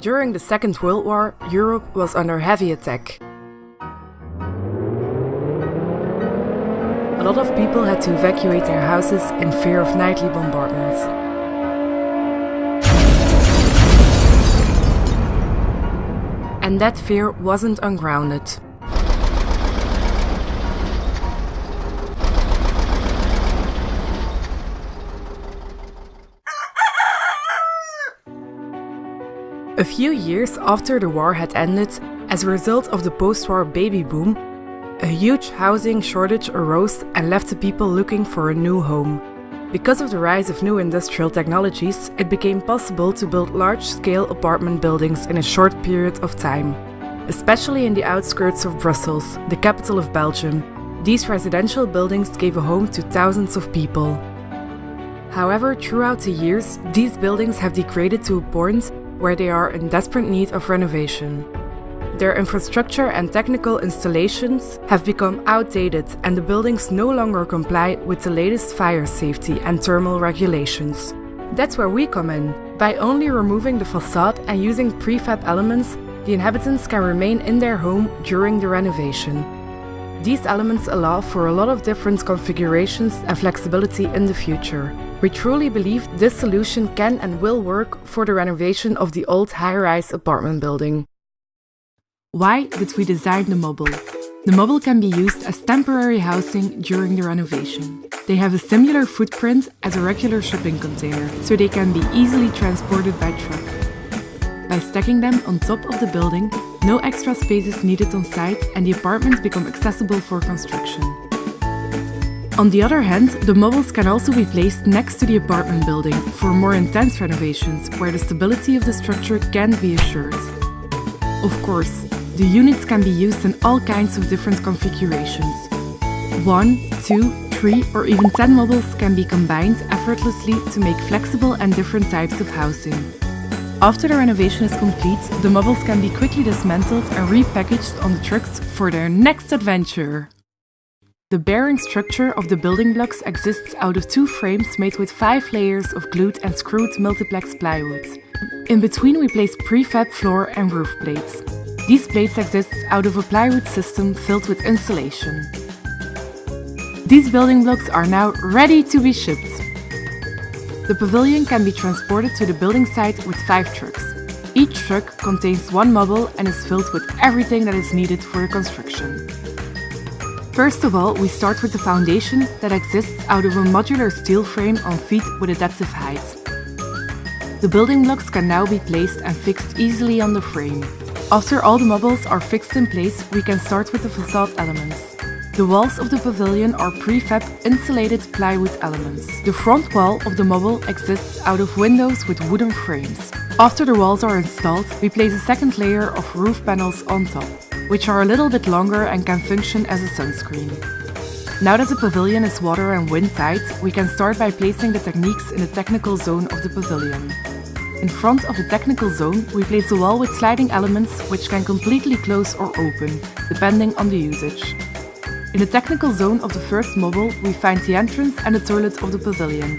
During the Second World War, Europe was under heavy attack. A lot of people had to evacuate their houses in fear of nightly bombardments. And that fear wasn't ungrounded. A few years after the war had ended, as a result of the post-war baby boom, a huge housing shortage arose and left the people looking for a new home. Because of the rise of new industrial technologies, it became possible to build large-scale apartment buildings in a short period of time. Especially in the outskirts of Brussels, the capital of Belgium, these residential buildings gave a home to thousands of people. However, throughout the years, these buildings have degraded to a point where they are in desperate need of renovation. Their infrastructure and technical installations have become outdated and the buildings no longer comply with the latest fire safety and thermal regulations. That's where we come in. By only removing the facade and using prefab elements, the inhabitants can remain in their home during the renovation. These elements allow for a lot of different configurations and flexibility in the future. We truly believe this solution can and will work for the renovation of the old high-rise apartment building. Why did we design the MOBBLE? The MOBBLE can be used as temporary housing during the renovation. They have a similar footprint as a regular shipping container, so they can be easily transported by truck. By stacking them on top of the building, no extra space is needed on site and the apartments become accessible for construction. On the other hand, the MOBBLEs can also be placed next to the apartment building for more intense renovations where the stability of the structure can be assured. Of course, the units can be used in all kinds of different configurations. 1, 2, 3 or even 10 MOBBLEs can be combined effortlessly to make flexible and different types of housing. After the renovation is complete, the MOBBLEs can be quickly dismantled and repackaged on the trucks for their next adventure. The bearing structure of the building blocks exists out of 2 frames made with 5 layers of glued and screwed multiplex plywood. In between we place prefab floor and roof plates. These plates exist out of a plywood system filled with insulation. These building blocks are now ready to be shipped. The pavilion can be transported to the building site with 5 trucks. Each truck contains 1 MOBBLE and is filled with everything that is needed for the construction. First of all, we start with the foundation that exists out of a modular steel frame on feet with adaptive height. The building blocks can now be placed and fixed easily on the frame. After all the MOBBLEs are fixed in place, we can start with the facade elements. The walls of the pavilion are prefab insulated plywood elements. The front wall of the MOBBLE exists out of windows with wooden frames. After the walls are installed, we place a second layer of roof panels on top, which are a little bit longer and can function as a sunscreen. Now that the pavilion is water and wind tight, we can start by placing the techniques in the technical zone of the pavilion. In front of the technical zone, we place the wall with sliding elements which can completely close or open, depending on the usage. In the technical zone of the first MOBBLE, we find the entrance and the toilet of the pavilion.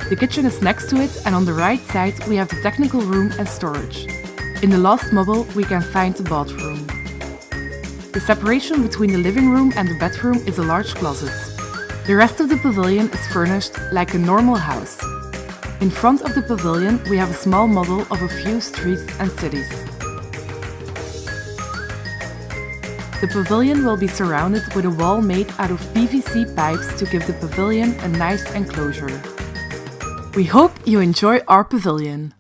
The kitchen is next to it and on the right side we have the technical room and storage. In the last MOBBLE, we can find the bathroom. The separation between the living room and the bedroom is a large closet. The rest of the pavilion is furnished like a normal house. In front of the pavilion we have a small model of a few streets and cities. The pavilion will be surrounded with a wall made out of PVC pipes to give the pavilion a nice enclosure. We hope you enjoy our pavilion.